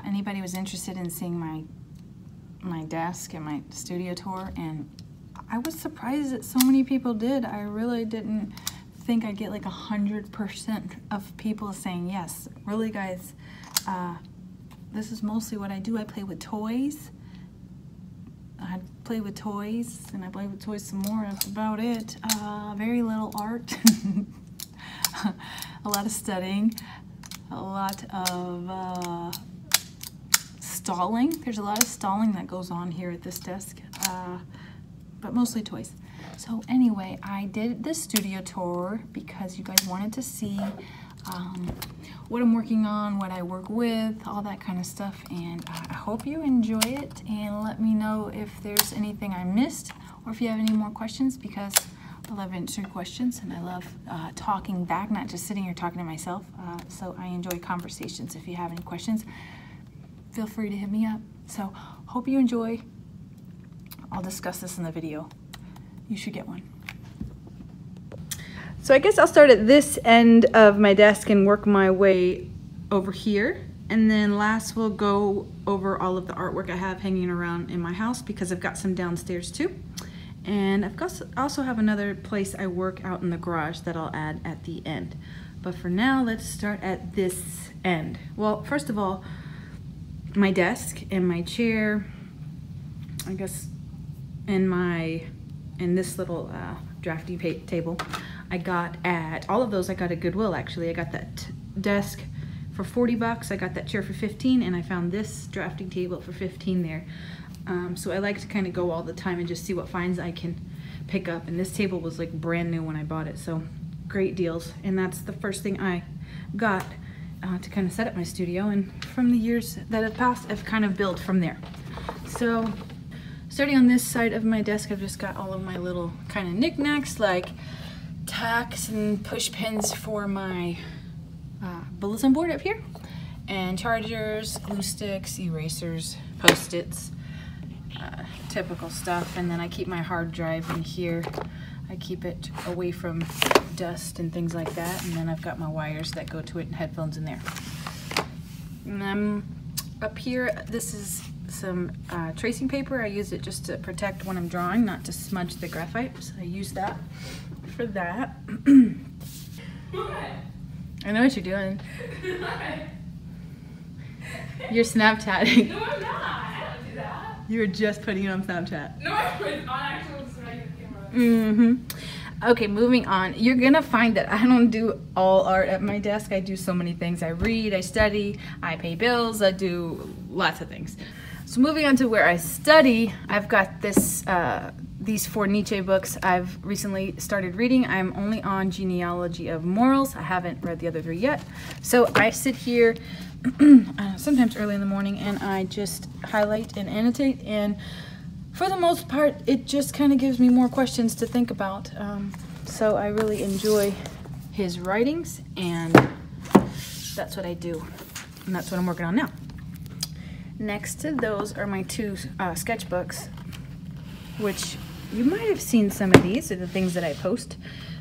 anybody was interested in seeing my desk and my studio tour, and I was surprised that so many people did. I really didn't think I'd get like 100% of people saying yes. Really, guys, this is mostly what I do. I play with toys. I play with toys, and I play with toys some more. That's about it. Very little art. A lot of studying. A lot of stalling. There's a lot of stalling that goes on here at this desk, but mostly toys. So anyway, I did this studio tour because you guys wanted to see what I'm working on, what I work with, all that kind of stuff, and I hope you enjoy it, and let me know if there's anything I missed or if you have any more questions, because I love answering questions and I love talking back, not just sitting here talking to myself. So I enjoy conversations. If you have any questions, feel free to hit me up. So hope you enjoy. I'll discuss this in the video. You should get one. So I guess I'll start at this end of my desk and work my way over here. And then last we'll go over all of the artwork I have hanging around in my house, because I've got some downstairs too. And I've got, also have another place I work out in the garage that I'll add at the end. But for now, let's start at this end. Well, first of all, my desk and my chair, I guess in this little drafting table, I got at, all of those I got at Goodwill actually. I got that desk for 40 bucks, I got that chair for 15, and I found this drafting table for 15 there. So I like to kind of go all the time and just see what finds I can pick up. And this table was like brand new when I bought it, so great deals. And that's the first thing I got to kind of set up my studio. And from the years that have passed, I've kind of built from there. So starting on this side of my desk, I've just got all of my little kind of knickknacks like tacks and push pins for my bulletin board up here, and chargers, glue sticks, erasers, post-its, typical stuff. And then I keep my hard drive in here. I keep it away from dust and things like that. And then I've got my wires that go to it and headphones in there. And up here, this is some tracing paper. I use it just to protect when I'm drawing, not to smudge the graphite. So I use that for that. I know what you're doing. You're Snapchatting. No, I'm not. I don't do that. You were just putting it on Snapchat. No, I was on actual camera. Mm-hmm. Okay, moving on. You're gonna find that I don't do all art at my desk. I do so many things. I read, I study, I pay bills, I do lots of things. So moving on to where I study, I've got this these 4 Nietzsche books I've recently started reading. I'm only on Genealogy of Morals. I haven't read the other 3 yet. So I sit here sometimes early in the morning and I just highlight and annotate, and for the most part it just kind of gives me more questions to think about. So I really enjoy his writings, and that's what I do, and that's what I'm working on now. Next to those are my 2 sketchbooks, which you might have seen some of these are the things that I post.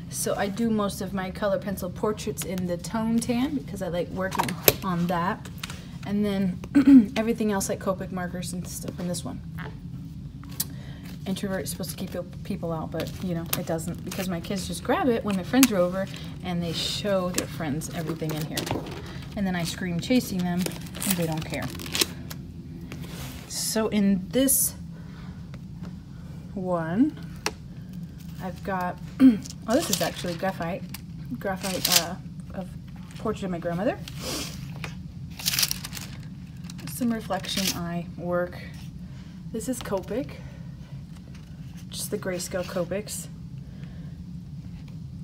So I do most of my color pencil portraits in the tone tan because I like working on that. And then everything else like Copic markers and stuff in this one. Introvert is supposed to keep people out, but you know, it doesn't, because my kids just grab it when their friends are over and they show their friends everything in here. And then I scream chasing them and they don't care. So in this one, I've got, oh, this is actually graphite of portrait of my grandmother. Some reflection eye work. This is Copic, just the grayscale Copics.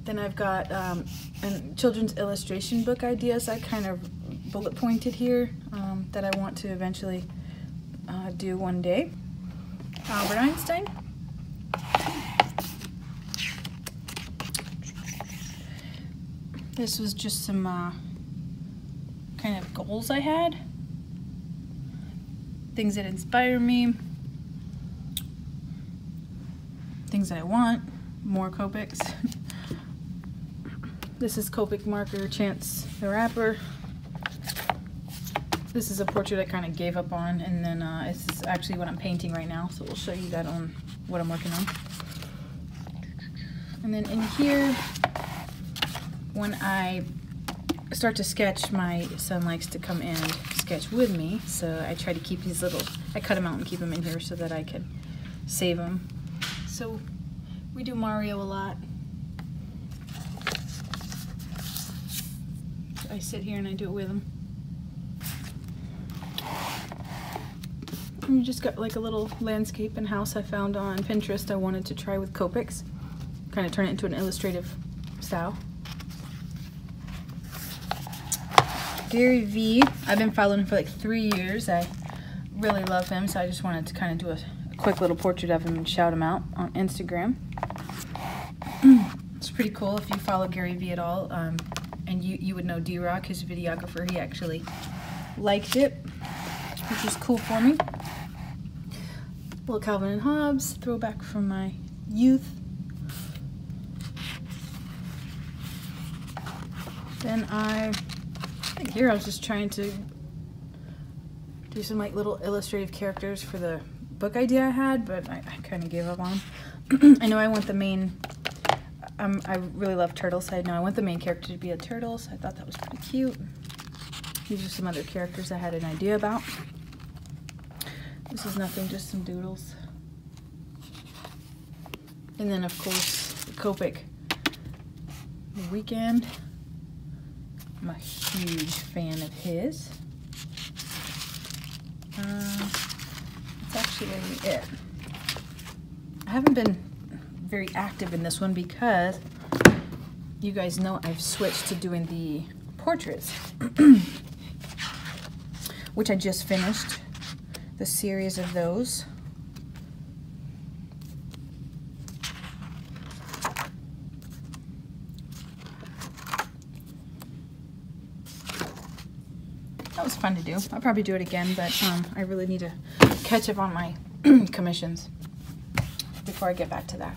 Then I've got a children's illustration book ideas I kind of bullet pointed here that I want to eventually do one day. Albert Einstein. This was just some kind of goals I had, things that inspire me, things that I want, more Copics. This is Copic marker, Chance the Rapper. This is a portrait I kind of gave up on, and then this is actually what I'm painting right now, so we'll show you that on what I'm working on. And then in here, when I start to sketch, my son likes to come and sketch with me, so I try to keep these little, I cut them out and keep them in here so that I can save them. So we do Mario a lot. I sit here and I do it with him. And we just got like a little landscape and house I found on Pinterest I wanted to try with Copics. Kind of turn it into an illustrative style. Gary V, I've been following him for like 3 years. I really love him, so I just wanted to kind of do a quick little portrait of him and shout him out on Instagram. It's pretty cool if you follow Gary V at all. And you would know D-Rock, his videographer. He actually liked it, which is cool for me. Little Calvin and Hobbes, throwback from my youth. Then I think here I was just trying to do some like little illustrative characters for the book idea I had, but I kind of gave up on. I know I want the main, I really love turtles, so I know I want the main character to be a turtle, so I thought that was pretty cute. These are some other characters I had an idea about. This is nothing, just some doodles. And then of course, the Copic Weekend. I'm a huge fan of his. That's actually it. I haven't been very active in this one because you guys know I've switched to doing the portraits, which I just finished the series of those. That was fun to do. I'll probably do it again, but I really need to catch up on my commissions before I get back to that.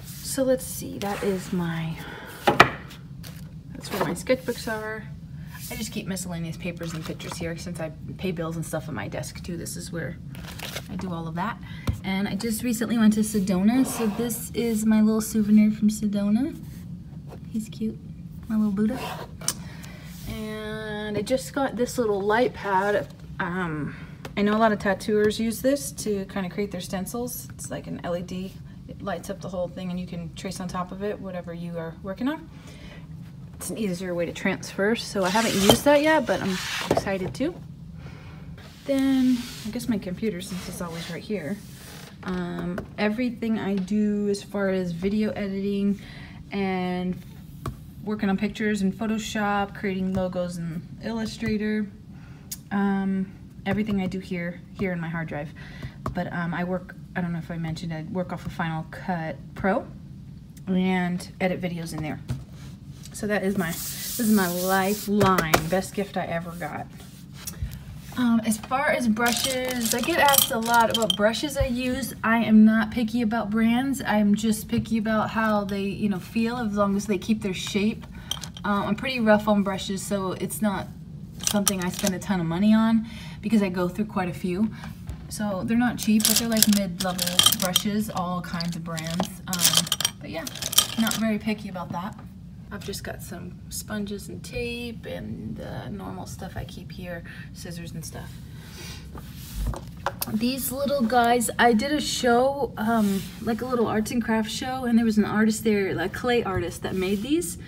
So let's see, that's where my sketchbooks are. I just keep miscellaneous papers and pictures here since I pay bills and stuff at my desk too. This is where I do all of that. And I just recently went to Sedona, so this is my little souvenir from Sedona. He's cute, my little Buddha. And I just got this little light pad. I know a lot of tattooers use this to kind of create their stencils. It's like an LED. It lights up the whole thing and you can trace on top of it whatever you are working on. It's an easier way to transfer, so I haven't used that yet, but I'm excited to. Then, I guess my computer, since it's always right here. Everything I do as far as video editing and working on pictures in Photoshop, creating logos in Illustrator. Everything I do here in my hard drive. But I work, I don't know if I mentioned, I work off of Final Cut Pro and edit videos in there. So this is my lifeline, best gift I ever got. As far as brushes, I get asked a lot about brushes I use. I am not picky about brands. I'm just picky about how they, feel, as long as they keep their shape. I'm pretty rough on brushes, so it's not something I spend a ton of money on because I go through quite a few. So they're not cheap, but they're like mid-level brushes, all kinds of brands. But yeah, not very picky about that. I've just got some sponges and tape and the normal stuff I keep here, scissors and stuff. These little guys, I did a show, like a little arts and crafts show, and there was an artist there, a clay artist that made these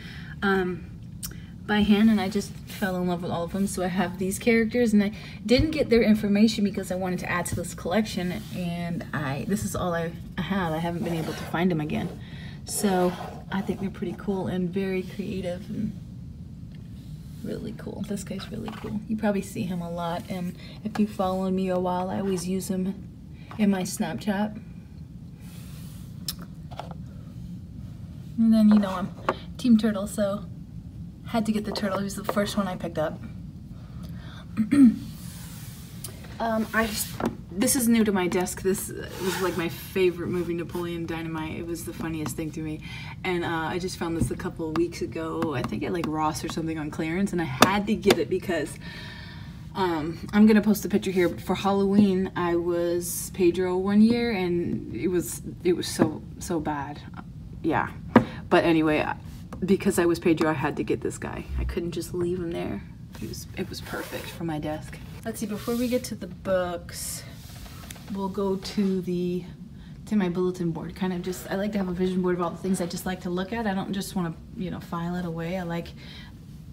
by hand, and I just fell in love with all of them. So I have these characters, and I didn't get their information because I wanted to add to this collection, and this is all I have. I haven't been able to find them again. So I think they're pretty cool and very creative and really cool. This guy's really cool. You probably see him a lot, and if you follow me a while, I always use him in my Snapchat. And then I'm Team Turtle, so had to get the turtle. He was the first one I picked up. This is new to my desk. This was like my favorite movie, Napoleon Dynamite. It was the funniest thing to me. And I just found this a couple of weeks ago, I think at like Ross or something on clearance, and I had to get it because I'm gonna post a picture here, but for Halloween I was Pedro one year, and it was so bad. Yeah, but anyway, because I was Pedro, I had to get this guy. I couldn't just leave him there. It was perfect for my desk. Let's see, before we get to the books, we'll go to my bulletin board. Kind of just, I like to have a vision board of all the things I just like to look at. I don't just want to, you know, file it away. I like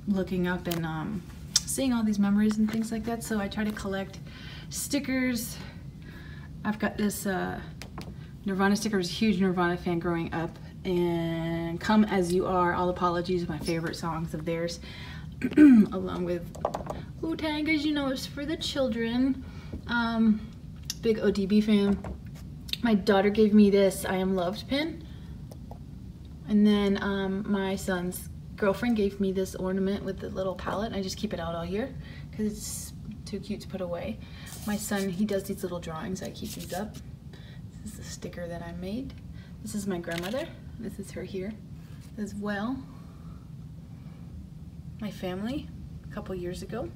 looking up and seeing all these memories and things like that. So I try to collect stickers. I've got this Nirvana sticker. I was a huge Nirvana fan growing up, and Come As You Are, All Apologies, my favorite songs of theirs, along with Wu-Tang, as you know, is for the children. Big ODB fan. My daughter gave me this I Am Loved pin, and then my son's girlfriend gave me this ornament with the little palette. I just keep it out all year because it's too cute to put away. My son, he does these little drawings. I keep these up. This is a sticker that I made. This is my grandmother. This is her here as well. My family a couple years ago.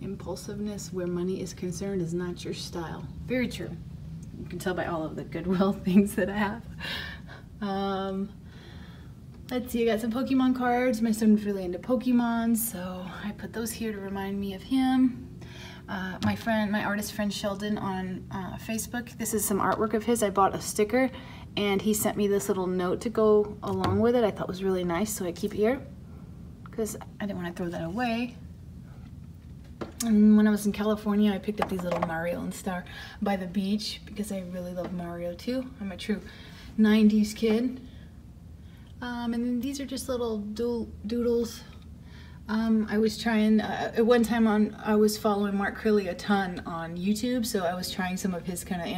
Impulsiveness where money is concerned is not your style. Very true. You can tell by all of the Goodwill things that I have. Let's see, I got some Pokemon cards. My son was really into Pokemon, so I put those here to remind me of him. My artist friend Sheldon on Facebook, this is some artwork of his. I bought a sticker, and he sent me this little note to go along with it. I thought was really nice, so I keep it here because I didn't want to throw that away. And when I was in California, I picked up these little Mario and Star by the beach because I really love Mario too. I'm a true 90s kid. And then these are just little doodles. I was trying, at one time I was following Mark Crilly a ton on YouTube, so I was trying some of his kind of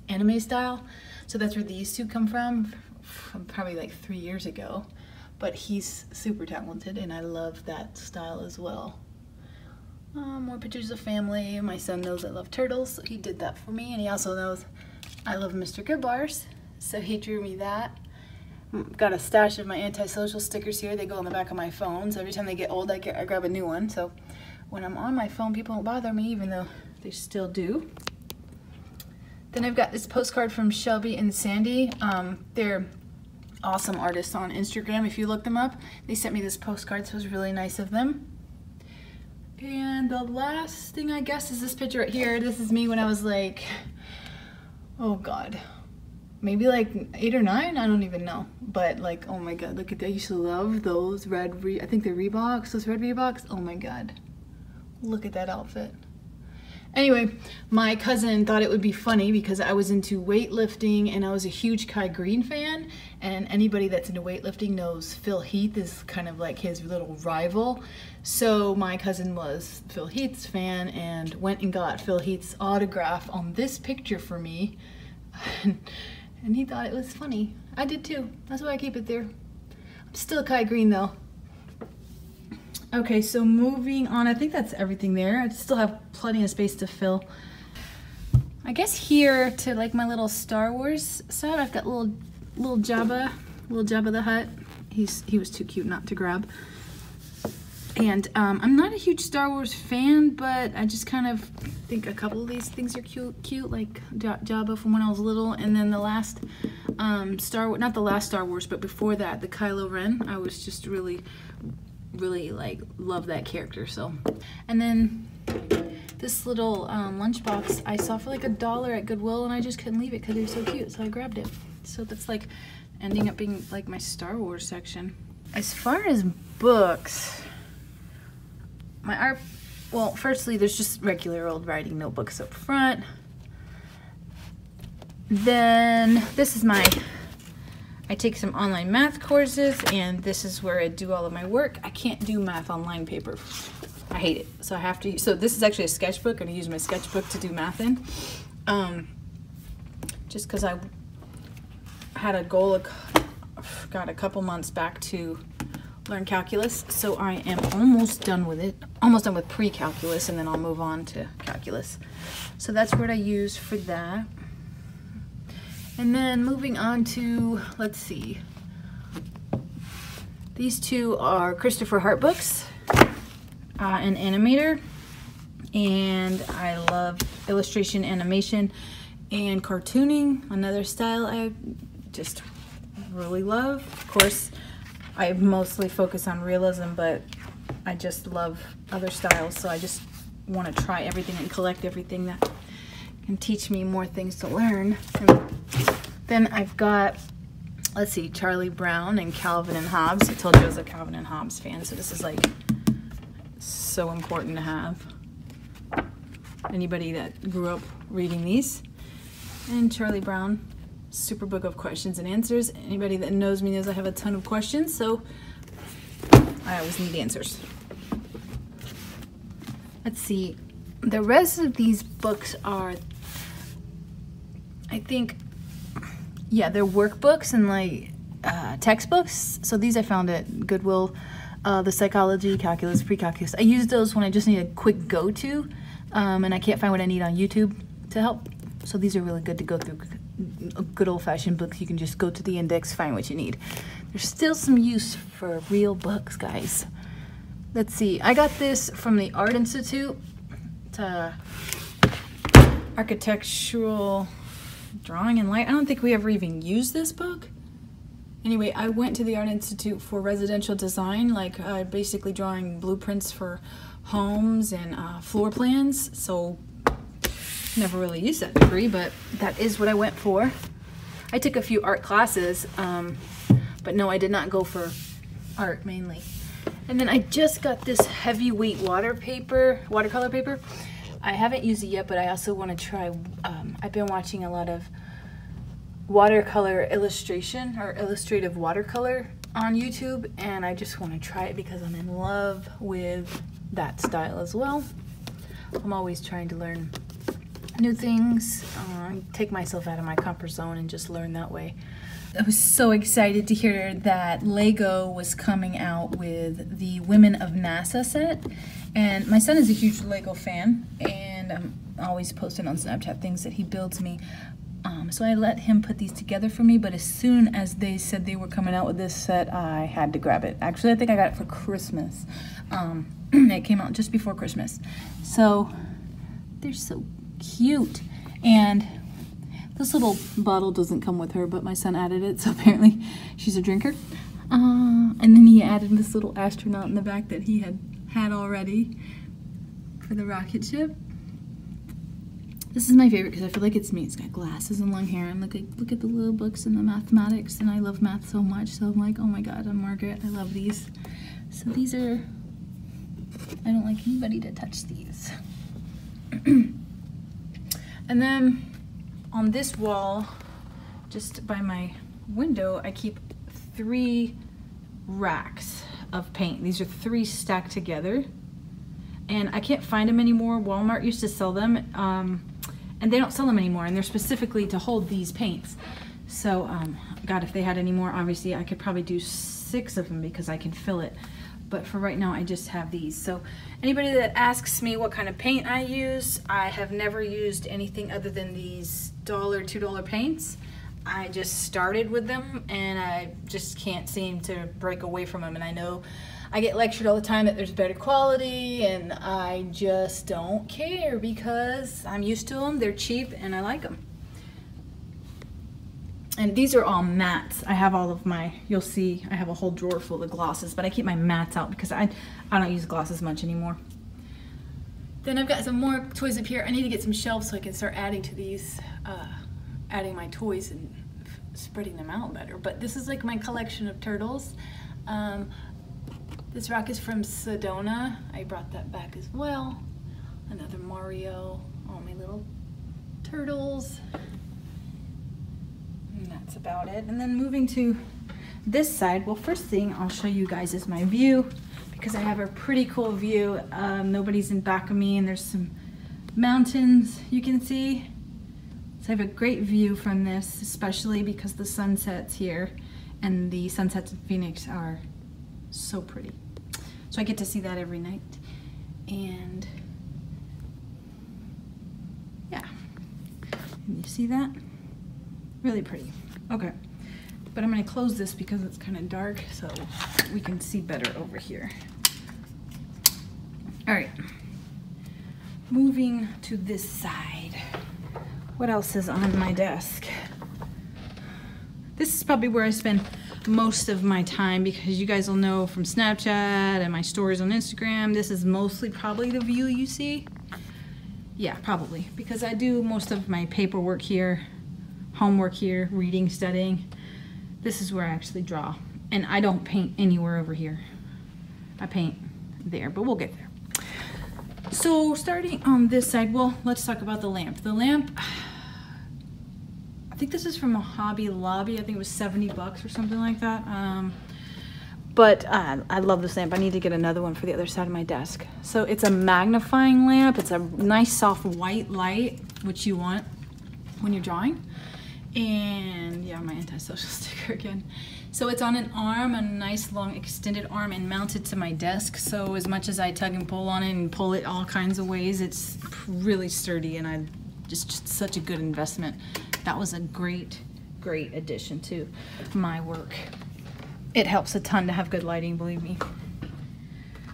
anime style. So that's where these two come from probably like 3 years ago. But he's super talented, and I love that style as well. More pictures of family. My son knows I love turtles, so he did that for me, and he also knows I love Mr. Goodbars, so he drew me that. Got a stash of my antisocial stickers here. They go on the back of my phone, so every time they get old, I grab a new one. So when I'm on my phone, people don't bother me, even though they still do. Then I've got this postcard from Shelby and Sandy. They're awesome artists on Instagram. If you look them up, they sent me this postcard, so it was really nice of them. And the last thing, I guess, is this picture right here. This is me when I was like, oh God, maybe like 8 or 9, I don't even know. But like, oh my God, look at that. I used to love those red, I think they're Reeboks, those red Reeboks. Oh my God, look at that outfit. Anyway, my cousin thought it would be funny because I was into weightlifting and I was a huge Kai Green fan, and anybody that's into weightlifting knows Phil Heath is kind of like his little rival. So my cousin was Phil Heath's fan and went and got Phil Heath's autograph on this picture for me, and he thought it was funny. I did too. That's why I keep it there. I'm still Kai Green though. Okay, so moving on, I think that's everything there. I still have plenty of space to fill. I guess here to like my little Star Wars set, I've got little Jabba the Hutt. He was too cute not to grab. And I'm not a huge Star Wars fan, but I just kind of think a couple of these things are cute, like Jabba from when I was little. And then the last not the last Star Wars, but before that, the Kylo Ren. I was just really like love that character. So, and then this little lunchbox I saw for like $1 at Goodwill, and I just couldn't leave it because they're so cute, so I grabbed it. So that's like ending up being like my Star Wars section. As far as books, my art, well, firstly there's just regular old writing notebooks up front. Then this is I take some online math courses, and this is where I do all of my work. I can't do math on line paper. I hate it. So I have to, so this is actually a sketchbook. I'm gonna use my sketchbook to do math in. Just because I had a goal, a couple months back to learn calculus. So I am almost done with it. Almost done with pre-calculus, and then I'll move on to calculus. So that's what I use for that. And then moving on to, let's see, These two are Christopher Hart books, an animator, and I love illustration, animation, and cartooning, another style I just really love. Of course, I mostly focus on realism, but I just love other styles, so I just want to try everything and collect everything that can teach me more things to learn. And then I've got, let's see, Charlie Brown and Calvin and Hobbes. I told you I was a Calvin and Hobbes fan, so this is like so important to have. Anybody that grew up reading these. And Charlie Brown, super book of questions and answers. Anybody that knows me knows I have a ton of questions, so I always need answers. Let's see, the rest of these books are, I think, yeah, they're workbooks and like textbooks. So these I found at Goodwill, the psychology, calculus, pre-calculus. I use those when I just need a quick go-to and I can't find what I need on YouTube to help. So these are really good to go through. Good old-fashioned books. You can just go to the index, find what you need. There's still some use for real books, guys. Let's see, I got this from the Art Institute. It's Architectural Drawing and Light. I don't think we ever even used this book. Anyway, I went to the Art Institute for residential design, like basically drawing blueprints for homes and floor plans. So never really used that degree, but that is what I went for. I took a few art classes, but no, I did not go for art mainly. And then I just got this heavyweight watercolor paper. I haven't used it yet, but I also want to try, I've been watching a lot of watercolor illustration or illustrative watercolor on YouTube, and I just want to try it because I'm in love with that style as well. I'm always trying to learn new things, take myself out of my comfort zone and just learn that way. I was so excited to hear that Lego was coming out with the Women of NASA set, and my son is a huge Lego fan, and I'm always posting on Snapchat things that he builds me. So I let him put these together for me, but as soon as they said they were coming out with this set, I had to grab it. Actually, I think I got it for Christmas. It came out just before Christmas. So they're so cute. And this little bottle doesn't come with her, but my son added it, so apparently she's a drinker. And then he added this little astronaut in the back that he had already for the rocket ship. This is my favorite because I feel like it's me. It's got glasses and long hair, and look at the little books and the mathematics, and I love math so much, so I'm like, oh my god, I'm Margaret, I love these. So these are, I don't like anybody to touch these. And then on this wall, just by my window, I keep 3 racks of paint. These are 3 stacked together, and I can't find them anymore. Walmart used to sell them, and they don't sell them anymore, and they're specifically to hold these paints. So, God, if they had any more, obviously I could probably do 6 of them because I can fill it. But for right now, I just have these. So anybody that asks me what kind of paint I use, I have never used anything other than these $1, $2 paints. I just started with them, and I just can't seem to break away from them. And I know I get lectured all the time that there's better quality, and I just don't care because I'm used to them, they're cheap, and I like them. And these are all mattes. I have all of my, you'll see, I have a whole drawer full of glosses, but I keep my mattes out because I don't use glosses much anymore. Then I've got some more toys up here. I need to get some shelves so I can start adding to these, adding my toys and spreading them out better. But this is like my collection of turtles. This rock is from Sedona. I brought that back as well. Another Mario, all my little turtles. And that's about it. And then moving to this side, well, first thing I'll show you guys is my view, because I have a pretty cool view. Nobody's in back of me, and there's some mountains you can see. So I have a great view from this, especially because the sunsets here and the sunsets in Phoenix are so pretty. So I get to see that every night. And yeah, can you see that? Really pretty. Okay, But I'm gonna close this because it's kind of dark so we can see better over here. All right, moving to this side. What else is on my desk? This is probably where I spend most of my time because you guys will know from Snapchat and my stories on Instagram, this is mostly probably the view you see. Yeah, probably, because I do most of my paperwork here, homework here, reading, studying. This is where I actually draw. And I don't paint anywhere over here. I paint there, but we'll get there. So starting on this side, well, let's talk about the lamp. The lamp, I think this is from a Hobby Lobby. I think it was 70 bucks or something like that. But I love this lamp. I need to get another one for the other side of my desk. So it's a magnifying lamp. It's a nice soft white light, which you want when you're drawing. And yeah, my antisocial sticker again. So it's on an arm, a nice long extended arm, and mounted to my desk. So as much as I tug and pull on it and pull it all kinds of ways, it's really sturdy, and I just such a good investment. That was a great addition to my work. It helps a ton to have good lighting, believe me.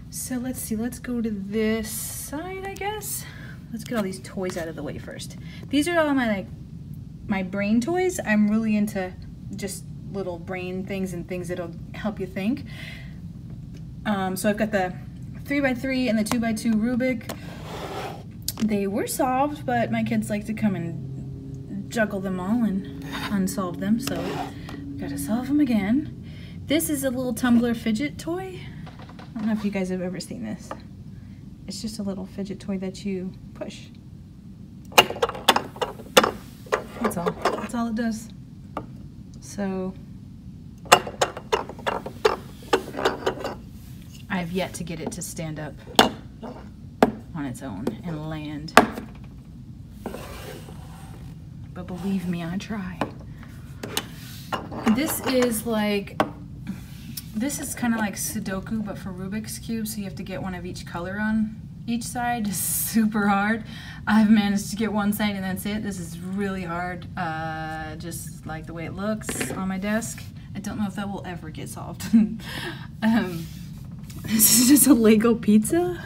So let's see, let's go to this side, I guess. Let's get all these toys out of the way first. These are all my brain toys. I'm really into just little brain things and things that'll help you think. So I've got the 3x3 and the 2x2 Rubik. They were solved, but my kids like to come and juggle them all and unsolve them, so gotta solve them again. This is a little tumbler fidget toy. I don't know if you guys have ever seen this. It's just a little fidget toy that you push. That's all it does. So I have yet to get it to stand up on its own and land. But believe me, I try. This is kind of like Sudoku, but for Rubik's Cube, so you have to get one of each color on each side. It's super hard. I've managed to get one side and that's it. This is really hard, just like the way it looks on my desk. I don't know if that will ever get solved. This is just a Lego pizza.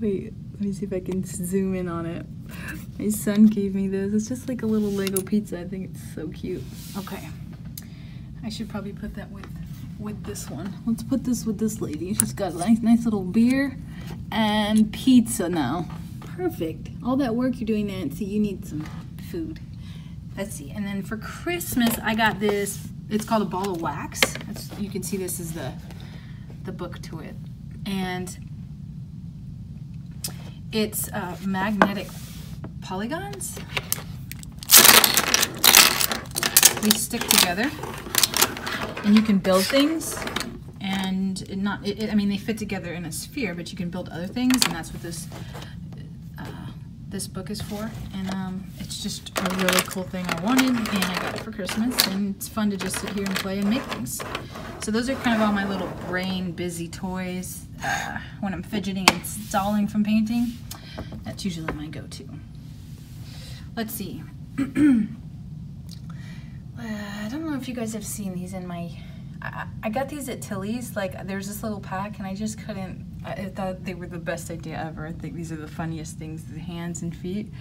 Wait, let me see if I can zoom in on it. My son gave me this. It's just like a little Lego pizza. I think it's so cute. Okay, I should probably put that with this one. Let's put this with this lady. She's got a nice little beer and pizza now. Perfect. All that work you're doing, Nancy, you need some food. Let's see. And then for Christmas, I got this. It's called a ball of wax. You can see this is the book to it. And it's magnetic polygons. They stick together, and you can build things. And I mean, they fit together in a sphere, but you can build other things, and that's what this book is for. And it's just a really cool thing I wanted, and I got it for Christmas, and it's fun to just sit here and play and make things. So those are kind of all my little brain busy toys when I'm fidgeting and stalling from painting. That's usually my go-to. Let's see. I don't know if you guys have seen these in my... I got these at Tilly's. Like, there's this little pack, and I just couldn't... I thought they were the best idea ever. I think these are the funniest things, the hands and feet,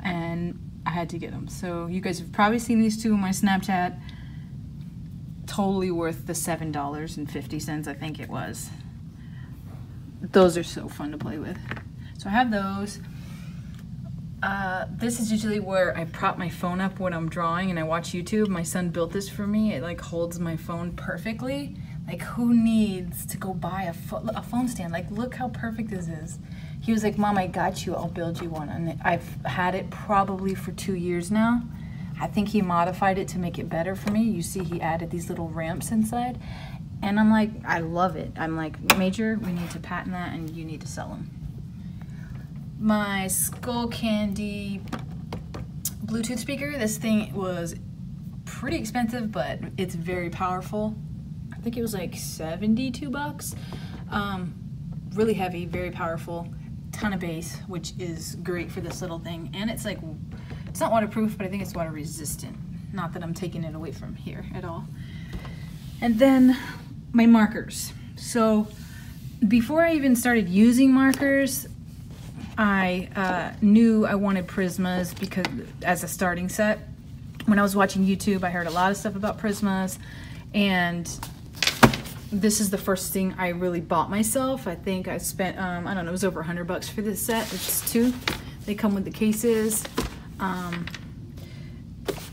and I had to get them. So you guys have probably seen these two on my Snapchat. Totally worth the $7.50, I think it was. Those are so fun to play with. So I have those. This is usually where I prop my phone up when I'm drawing and I watch YouTube. My son built this for me. It like holds my phone perfectly. Like, who needs to go buy a phone stand? Like, look how perfect this is. He was like, Mom, I got you. I'll build you one. And I've had it probably for 2 years now. I think he modified it to make it better for me. You see he added these little ramps inside. And I'm like, I love it. I'm like, Major, we need to patent that and you need to sell them. My Skull Candy Bluetooth speaker. This thing was pretty expensive, but it's very powerful. I think it was like 72 bucks. Really heavy, very powerful, ton of bass, which is great for this little thing. And it's like, it's not waterproof, but I think it's water resistant. Not that I'm taking it away from here at all. And then my markers. So before I even started using markers, I knew I wanted Prismas because as a starting set. When I was watching YouTube, I heard a lot of stuff about Prismas, and this is the first thing I really bought myself. I think I spent, I don't know, it was over $100 for this set. It's 2. They come with the cases.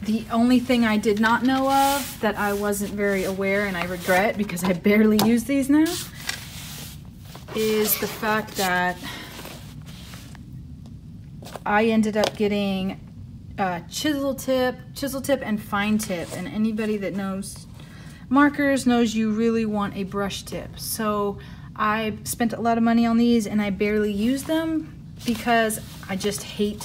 The only thing I did not know of that I wasn't very aware, and I regret because I barely use these now, is the fact that I ended up getting chisel tip and fine tip, and anybody that knows markers knows you really want a brush tip. So I spent a lot of money on these and I barely use them because I just hate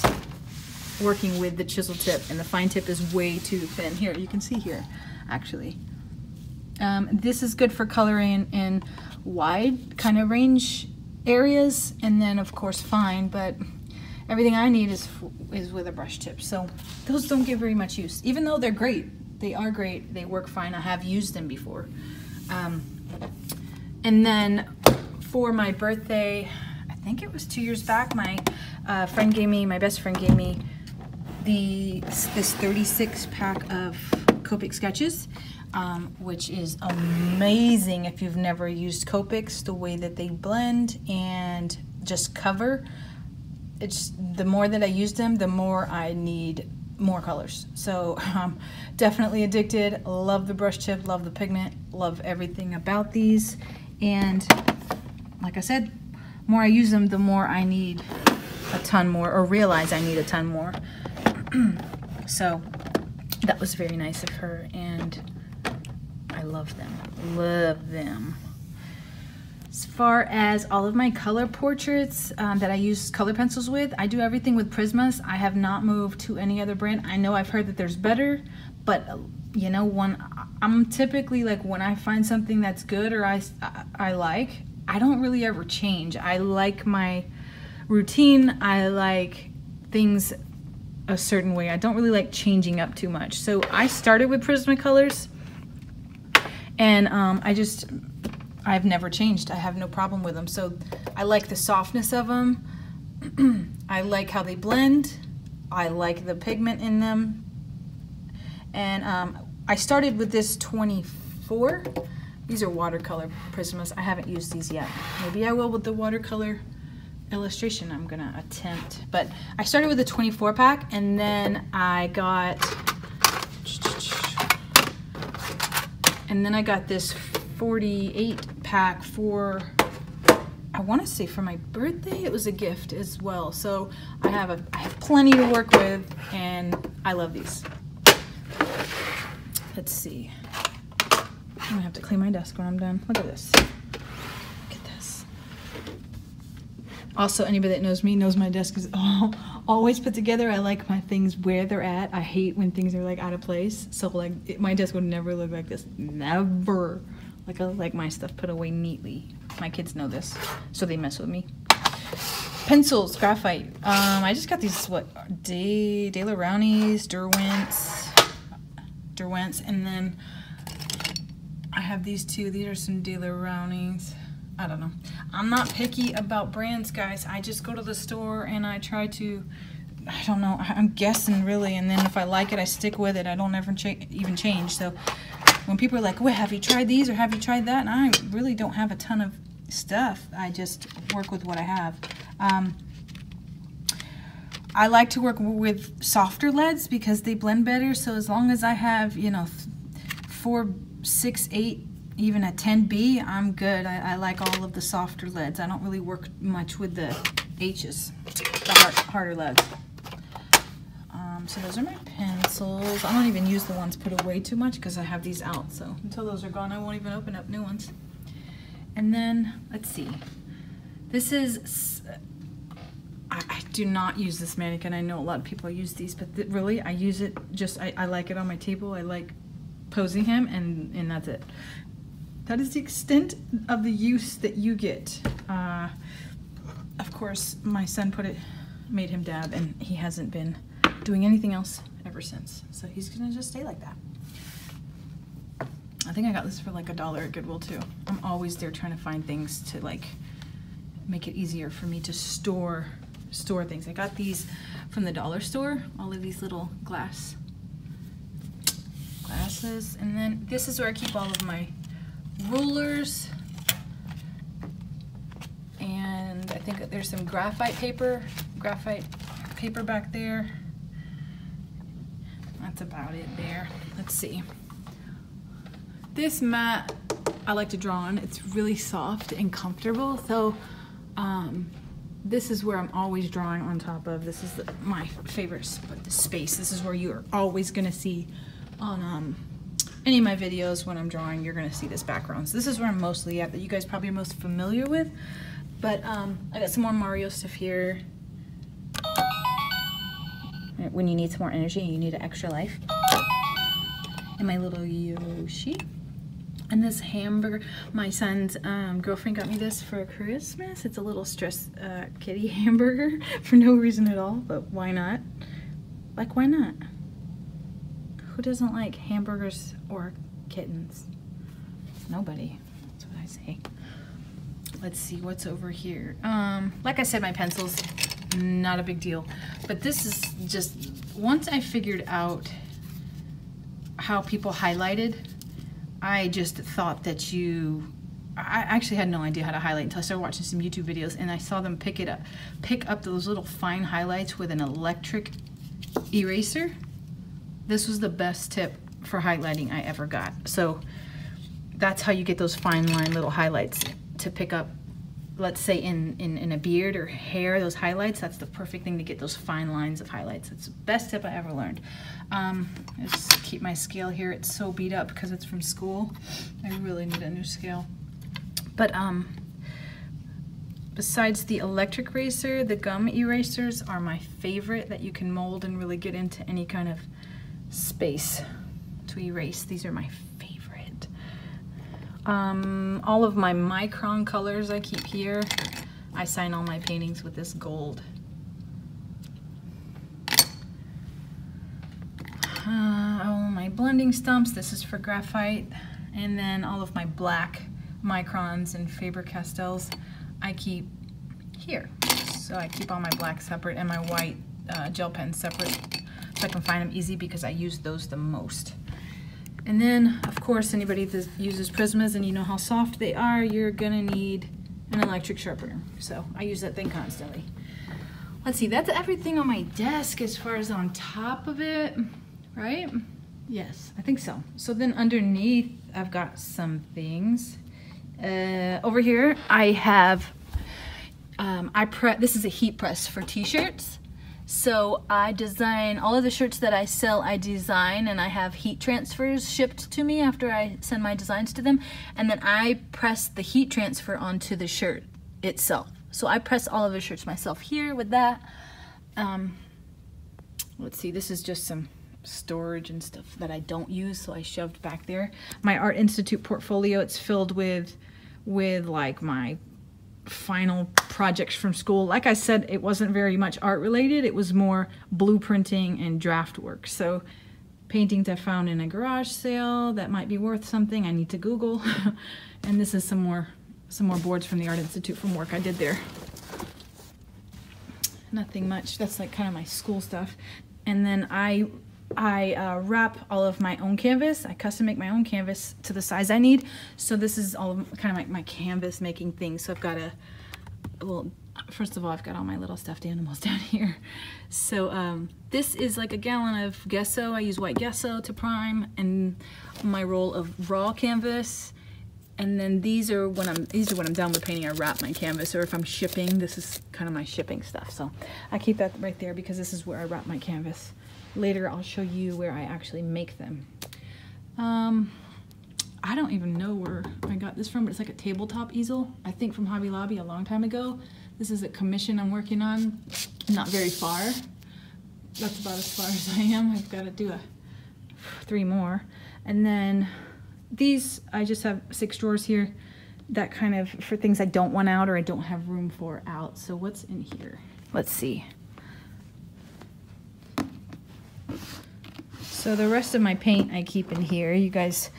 working with the chisel tip, and the fine tip is way too thin. Here, you can see here actually. This is good for coloring in wide kind of range areas, and then of course fine, but everything I need is with a brush tip. So those don't get very much use, even though they're great. They are great. They work fine. I have used them before. And then for my birthday, I think it was 2 years back, my best friend gave me this 36 pack of Copic Sketches, which is amazing if you've never used Copics, the way that they blend and just cover. It's the more that I use them, the more I need more colors. So definitely addicted. Love the brush tip, love the pigment, love everything about these. And like I said, more I use them, the more I need a ton more, or realize I need a ton more. So that was very nice of her, and I love them. Love them. As far as all of my color portraits that I use color pencils with, I do everything with Prismas. I have not moved to any other brand. I know I've heard that there's better, but you know, I'm typically like, when I find something that's good or I like, I don't really ever change. I like my routine. I like things a certain way. I don't really like changing up too much. So I started with Prismacolors, and I've never changed. I have no problem with them. So I like the softness of them. I like how they blend. I like the pigment in them. And I started with this 24. These are watercolor Prismas. I haven't used these yet. Maybe I will with the watercolor illustration I'm gonna attempt. But I started with a 24 pack, and then I got this 48 pack for, I want to say for my birthday. It was a gift as well. So I have plenty to work with, and I love these. Let's see. I'm gonna have to clean my desk when I'm done. Look at this. Look at this. Also, anybody that knows me knows my desk is always put together. I like my things where they're at. I hate when things are like out of place. So like my desk would never look like this. Never. Like I like my stuff put away neatly. My kids know this, so they mess with me. Pencils, graphite. I just got these, De La Rowney's, Derwent's, and then I have these two. These are some De La Rowney's. I don't know. I'm not picky about brands, guys. I just go to the store and I try to, I don't know, I'm guessing really, and then if I like it, I stick with it. I don't ever even change. So when people are like, well, have you tried these or have you tried that? And I really don't have a ton of stuff. I just work with what I have. I like to work with softer leads because they blend better. So as long as I have, you know, 4, 6, 8, even a 10B, I'm good. I like all of the softer leads. I don't really work much with the H's, the harder leads. So those are my pencils. I don't even use the ones put away too much because I have these out. So until those are gone, I won't even open up new ones. And then, let's see. This is, I do not use this Mannequin. I know a lot of people use these, but really, I use it just, I like it on my table. I like posing him, and that's it. That is the extent of the use that you get. Of course, my son made him dab, and he hasn't been doing anything else ever since. So he's gonna just stay like that. I think I got this for like $1 at Goodwill too. I'm always there trying to find things to like make it easier for me to store things. I got these from the dollar store, all of these little glasses. And then this is where I keep all of my rulers. And I think that there's some graphite paper back there. That's about it there. Let's see. This mat I like to draw on. It's really soft and comfortable. So this is where I'm always drawing on top of. This is my favorite space. This is where you're always gonna see on any of my videos when I'm drawing, you're gonna see this background. So this is where I'm mostly at, that you guys probably are most familiar with. But I got some more Mario stuff here. When you need some more energy and you need an extra life. And my little Yoshi. And this hamburger, my son's girlfriend got me this for Christmas. It's a little stress kitty hamburger for no reason at all, but why not? Like, why not? Who doesn't like hamburgers or kittens? Nobody, that's what I say. Let's see what's over here. Like I said, my pencils, not a big deal. But this is just, once I figured out how people highlighted, I just thought that I actually had no idea how to highlight until I started watching some YouTube videos, and I saw them pick up those little fine highlights with an electric eraser. This was the best tip for highlighting I ever got. So that's how you get those fine line little highlights to pick up, let's say in a beard or hair, those highlights. That's the perfect thing to get those fine lines of highlights. It's the best tip I ever learned. I just keep my scale here. It's so beat up because it's from school. I really need a new scale. But besides the electric eraser, the gum erasers are my favorite, that you can mold and really get into any kind of space to erase. These are my favorite. All of my micron colors I keep here. I sign all my paintings with this gold. All my blending stumps, this is for graphite. And then all of my black microns and Faber-Castells I keep here. So I keep all my black separate and my white gel pens separate, so I can find them easy because I use those the most. And then, of course, anybody that uses Prismas and you know how soft they are, you're gonna need an electric sharpener. So I use that thing constantly. Let's see, that's everything on my desk as far as on top of it, right? Yes, I think so. So then underneath, I've got some things. Over here, I have, this is a heat press for t-shirts. So I design all of the shirts that I sell, I design, and I have heat transfers shipped to me after I send my designs to them. And then I press the heat transfer onto the shirt itself. So I press all of the shirts myself here with that. Let's see, this is just some storage and stuff that I don't use, so I shoved back there. My Art Institute portfolio, it's filled with like my final projects from school. Like I said, it wasn't very much art related. It was more blueprinting and draft work. So paintings I found in a garage sale that might be worth something. I need to Google. And this is some more boards from the Art Institute from work I did there. Nothing much. That's like kind of my school stuff. And then I wrap all of my own canvas. I custom make my own canvas to the size I need. So this is all of kind of like my canvas making thing. So I've got well, first of all, I've got all my little stuffed animals down here. So this is like a gallon of gesso. I use white gesso to prime, and my roll of raw canvas. And then these are when I'm done with painting, I wrap my canvas. Or if I'm shipping, this is kind of my shipping stuff. So I keep that right there because this is where I wrap my canvas. Later, I'll show you where I actually make them. I don't even know where I got this from, but it's like a tabletop easel, I think from Hobby Lobby a long time ago. This is a commission I'm working on, not very far. That's about as far as I am. I've got to do 3 more. And then these, I just have 6 drawers here, that kind of for things I don't want out or I don't have room for out. So what's in here? Let's see. So the rest of my paint I keep in here. You guys,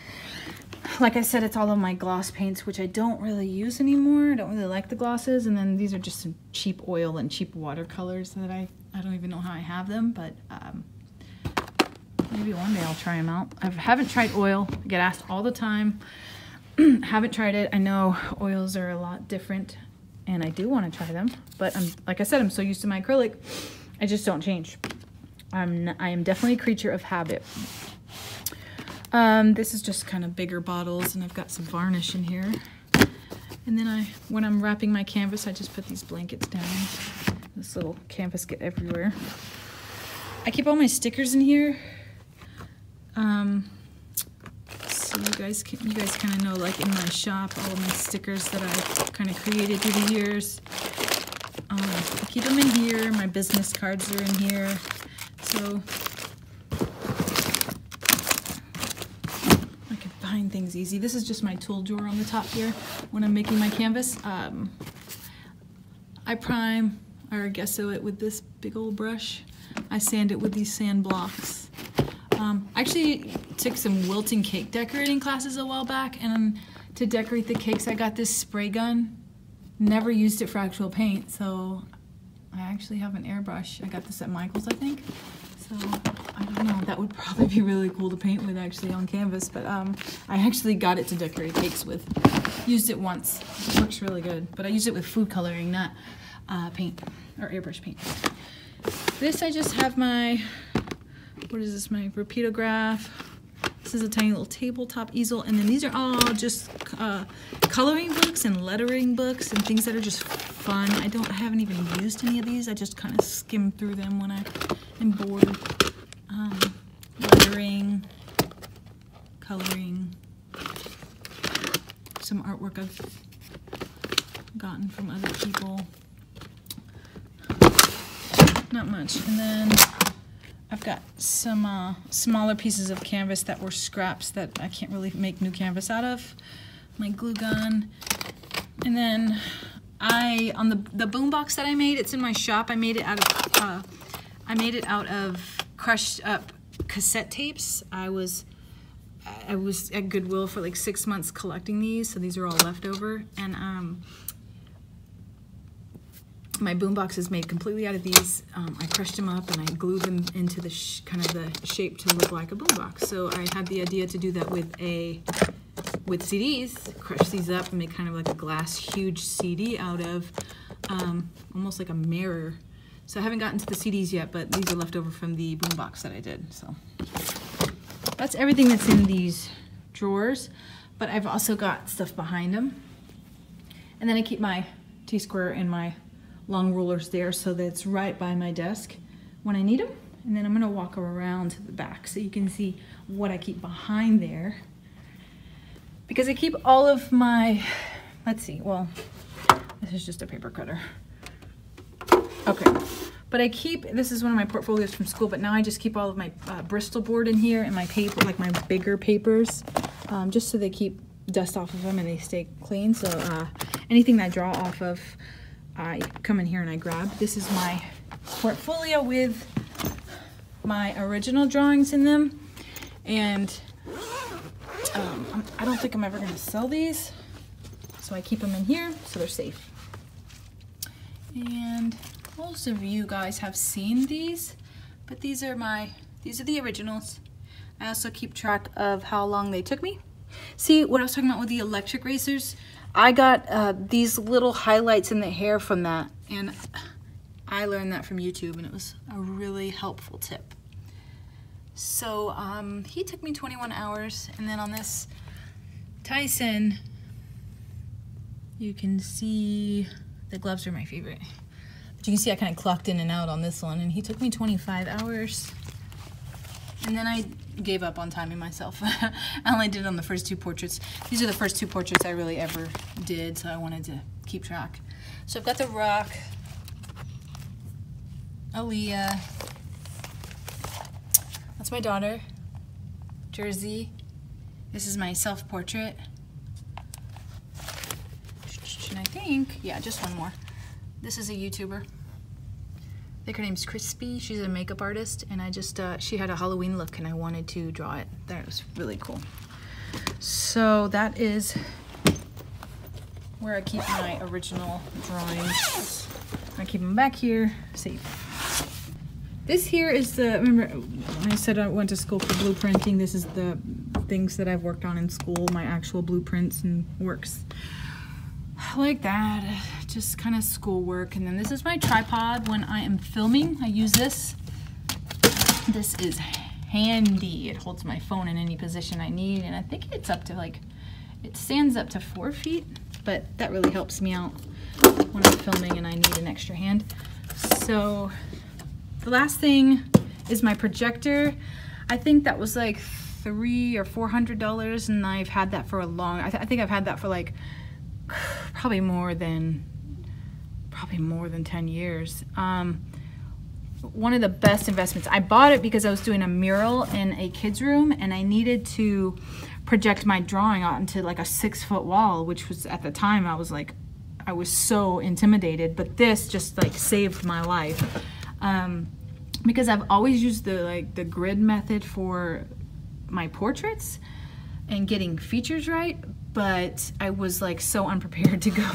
like I said, it's all of my gloss paints, which I don't really use anymore. I don't really like the glosses. And then these are just some cheap oil and cheap watercolors that I don't even know how I have them, but maybe one day I'll try them out. I haven't tried oil. I get asked all the time. Haven't tried it. I know oils are a lot different, and I do want to try them. But like I said, I'm so used to my acrylic, I just don't change. I am definitely a creature of habit. This is just kind of bigger bottles, and I've got some varnish in here. And then when I'm wrapping my canvas, I just put these blankets down. This little canvas get everywhere. I keep all my stickers in here. So you guys kind of know, like in my shop, all of my stickers that I kind of created through the years. I keep them in here. My business cards are in here. So I can find things easy. This is just my tool drawer on the top here when I'm making my canvas. I prime or gesso it with this big old brush. I sand it with these sand blocks. I actually took some Wilton cake decorating classes a while back, and to decorate the cakes I got this spray gun. Never used it for actual paint, so I actually have an airbrush. I got this at Michael's, I think. So I don't know, that would probably be really cool to paint with actually on canvas, but I actually got it to decorate cakes with. Used it once. It works really good, but I use it with food coloring, not paint or airbrush paint. This, I just have my, what is this, my Rapidograph. This is a tiny little tabletop easel, and then these are all just coloring books and lettering books and things that are just fun. I haven't even used any of these. I just kind of skim through them when I am bored. Lettering, coloring, some artwork I've gotten from other people. Not much. And then I've got some smaller pieces of canvas that were scraps that I can't really make new canvas out of. My glue gun. And then on the boom box that I made, it's in my shop. I made it out of crushed up cassette tapes. I was at Goodwill for like 6 months collecting these, so these are all leftover. And my boom box is made completely out of these. I crushed them up and I glued them into the kind of the shape to look like a boom box. So I had the idea to do that with CDs, crush these up and make kind of like a glass huge CD out of almost like a mirror. So I haven't gotten to the CDs yet, but these are left over from the boom box that I did. So that's everything that's in these drawers, but I've also got stuff behind them. And then I keep my T-square and my long rulers there so that it's right by my desk when I need them. And then I'm gonna walk around to the back so you can see what I keep behind there. Because I keep all of my, let's see, well, this is just a paper cutter. Okay, but I keep, this is one of my portfolios from school, but now I just keep all of my Bristol board in here and my paper, like my bigger papers, just so they keep dust off of them and they stay clean. So anything that I draw off of, I come in here and I grab. This is my portfolio with my original drawings in them, and I don't think I'm ever going to sell these, so I keep them in here so they're safe. And most of you guys have seen these, but these are the originals. I also keep track of how long they took me. See what I was talking about with the electric racers? I got these little highlights in the hair from that, and I learned that from YouTube, and it was a really helpful tip. So he took me 21 hours, and then on this Tyson, you can see the gloves are my favorite. But you can see I kind of clocked in and out on this one, and he took me 25 hours. And then I gave up on timing myself. I only did it on the first two portraits. These are the first two portraits I really ever did, so I wanted to keep track. So I've got the Rock, Aaliyah, that's my daughter, Jersey. This is my self-portrait. And I think, yeah, just one more. This is a YouTuber. I think her name's Crispy. She's a makeup artist, and I just, she had a Halloween look and I wanted to draw it. That was really cool. So that is where I keep my original drawings. I keep them back here, safe. This here is the, remember when I said I went to school for blueprinting, this is the things that I've worked on in school, my actual blueprints and works. Like that, just kind of schoolwork. And then this is my tripod when I am filming. I use this. This is handy. It holds my phone in any position I need, and I think it's up to like, it stands up to 4 feet, but that really helps me out when I'm filming and I need an extra hand. So the last thing is my projector. I think that was like $300 or $400, and I've had that for a long, I think I've had that for like probably more than 10 years. One of the best investments. I bought it because I was doing a mural in a kid's room and I needed to project my drawing out into like a 6-foot wall, which was, at the time, I was so intimidated, but this just like saved my life. Because I've always used the grid method for my portraits and getting features right, but I was like so unprepared to go.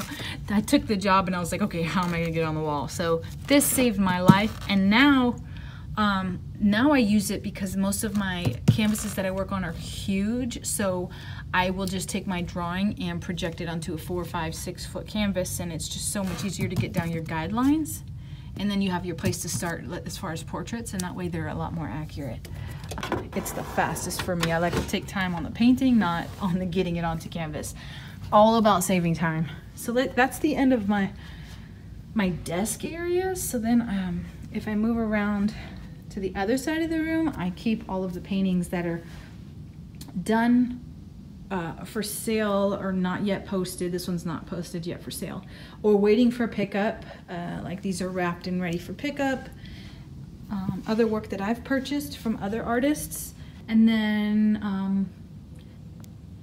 I took the job and I was like, okay, how am I gonna get on the wall? So this saved my life, and now I use it because most of my canvases that I work on are huge, so I will just take my drawing and project it onto a 4, 5, 6 foot canvas, and it's just so much easier to get down your guidelines, and then you have your place to start as far as portraits, and that way they're a lot more accurate. It's the fastest for me. I like to take time on the painting, not on the getting it onto canvas. All about saving time. So that's the end of my desk area. So then if I move around to the other side of the room, I keep all of the paintings that are done for sale or not yet posted. This one's not posted yet for sale, or waiting for pickup. Like these are wrapped and ready for pickup. Other work that I've purchased from other artists. And then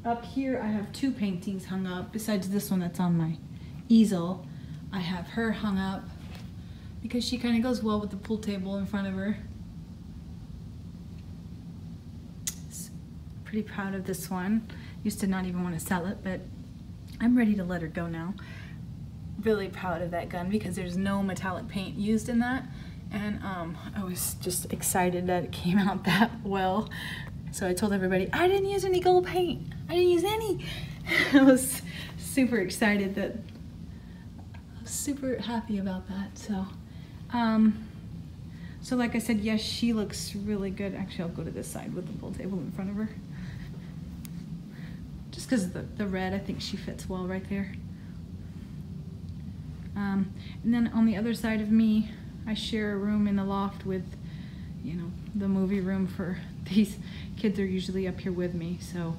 up here I have 2 paintings hung up besides this one that's on my easel. I have her hung up because she kind of goes well with the pool table in front of her. Pretty proud of this one. Used to not even want to sell it, but I'm ready to let her go now. Really proud of that gun because there's no metallic paint used in that. And I was just excited that it came out that well. So I told everybody, I didn't use any gold paint. I didn't use any. I was super excited that, I was super happy about that. So, so like I said, yes, she looks really good. Actually, I'll go to this side with the pool table in front of her. Just because of the red, I think she fits well right there. And then on the other side of me, I share a room in the loft with, you know, the movie room for these kids are usually up here with me. So,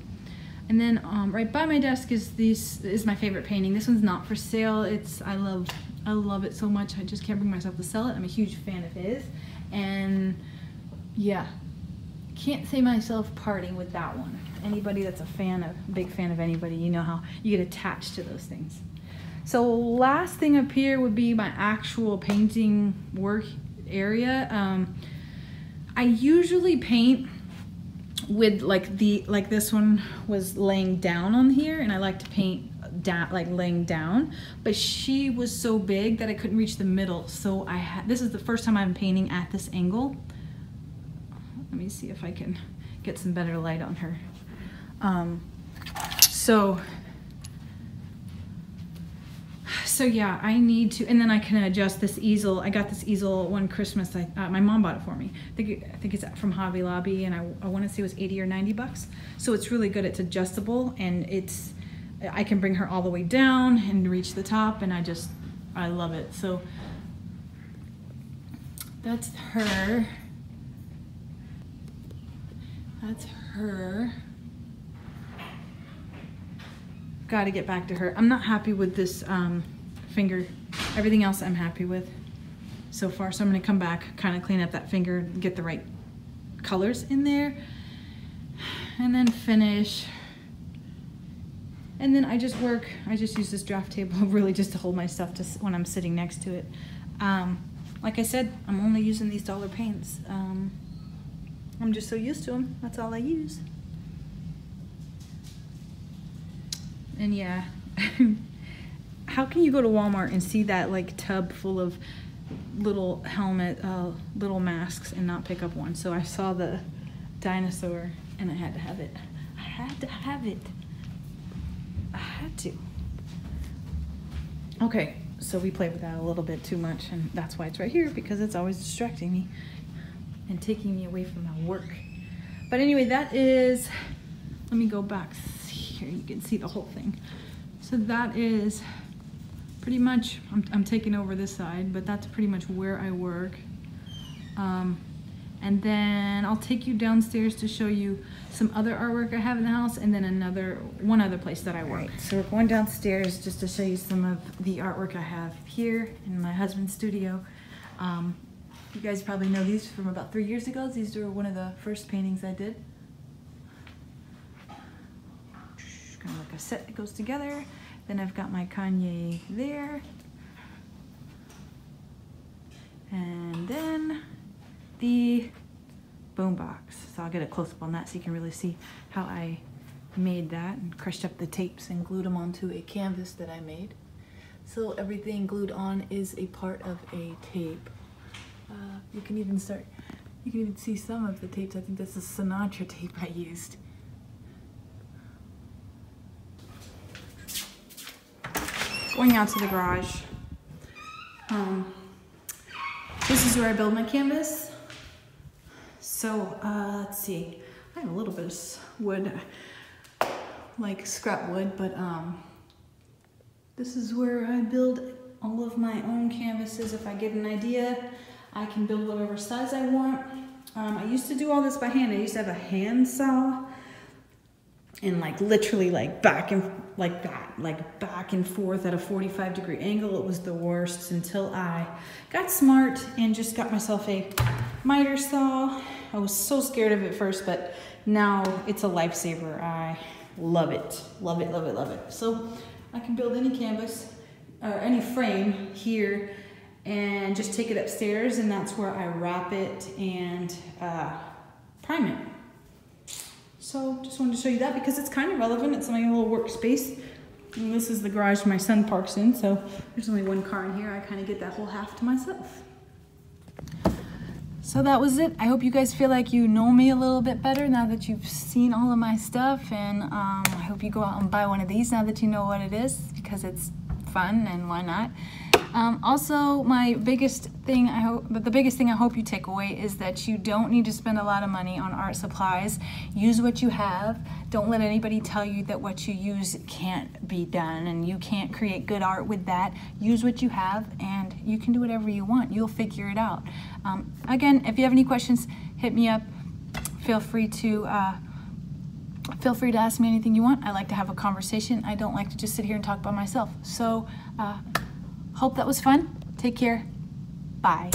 and then right by my desk is my favorite painting. This one's not for sale. I love it so much. I just can't bring myself to sell it. I'm a huge fan of his, and yeah, can't say myself parting with that one. Anybody that's big fan of anybody, you know how you get attached to those things. So last thing up here would be my actual painting work area. I usually paint with like this one was laying down on here, and I like to paint down, like laying down, but she was so big that I couldn't reach the middle. So this is the first time I'm painting at this angle. Let me see if I can get some better light on her. So yeah, I need to, and then I can adjust this easel. I got this easel one Christmas. My mom bought it for me. I think it's from Hobby Lobby, and I want to say it was 80 or 90 bucks. So it's really good. It's adjustable, and I can bring her all the way down and reach the top, and I love it. So that's her. That's her. Got to get back to her. I'm not happy with this finger. Everything else I'm happy with so far. So I'm going to come back, kind of clean up that finger, get the right colors in there, and then finish. And then I just use this draft table really just to hold my stuff when I'm sitting next to it. like I said, I'm only using these dollar paints. I'm just so used to them. That's all I use. And yeah, how can you go to Walmart and see that like tub full of little little masks and not pick up one? So I saw the dinosaur and I had to have it. I had to have it. I had to. Okay, so we played with that a little bit too much, and that's why it's right here, because it's always distracting me and taking me away from my work. But anyway, that is, let me go back here, you can see the whole thing. So that is pretty much, I'm taking over this side, but that's pretty much where I work. And then I'll take you downstairs to show you some other artwork I have in the house, and then one other place that I work. Right, so we're going downstairs just to show you some of the artwork I have here in my husband's studio. You guys probably know these from about 3 years ago. These were one of the first paintings I did. Kind of like a set that goes together. Then I've got my Kanye there. And then the boombox. So I'll get a close-up on that so you can really see how I made that and crushed up the tapes and glued them onto a canvas that I made. So everything glued on is a part of a tape. You can even see some of the tapes. I think this is Sinatra tape I used. Going out to the garage. This is where I build my canvas. So let's see, I have a little bit of wood, like scrap wood, but this is where I build all of my own canvases. If I get an idea, I can build whatever size I want. I used to do all this by hand. I used to have a hand saw and like literally like back and like that, like back and forth at a 45-degree angle. It was the worst until I got smart and just got myself a miter saw. I was so scared of it first, but now it's a lifesaver. I love it, love it, love it, love it. So I can build any canvas or any frame here and just take it upstairs, and that's where I wrap it and prime it. So just wanted to show you that because it's kind of relevant. It's my little workspace. And this is the garage my son parks in, so there's only one car in here. I kind of get that whole half to myself. So that was it. I hope you guys feel like you know me a little bit better now that you've seen all of my stuff, and I hope you go out and buy one of these now that you know what it is, because it's fun, and why not? Also, the biggest thing I hope you take away is that you don't need to spend a lot of money on art supplies. Use what you have. Don't let anybody tell you that what you use can't be done and you can't create good art with that. Use what you have and you can do whatever you want. You'll figure it out. Again, if you have any questions, hit me up. Feel free to ask me anything you want. I like to have a conversation. I don't like to just sit here and talk by myself. So hope that was fun. Take care. Bye.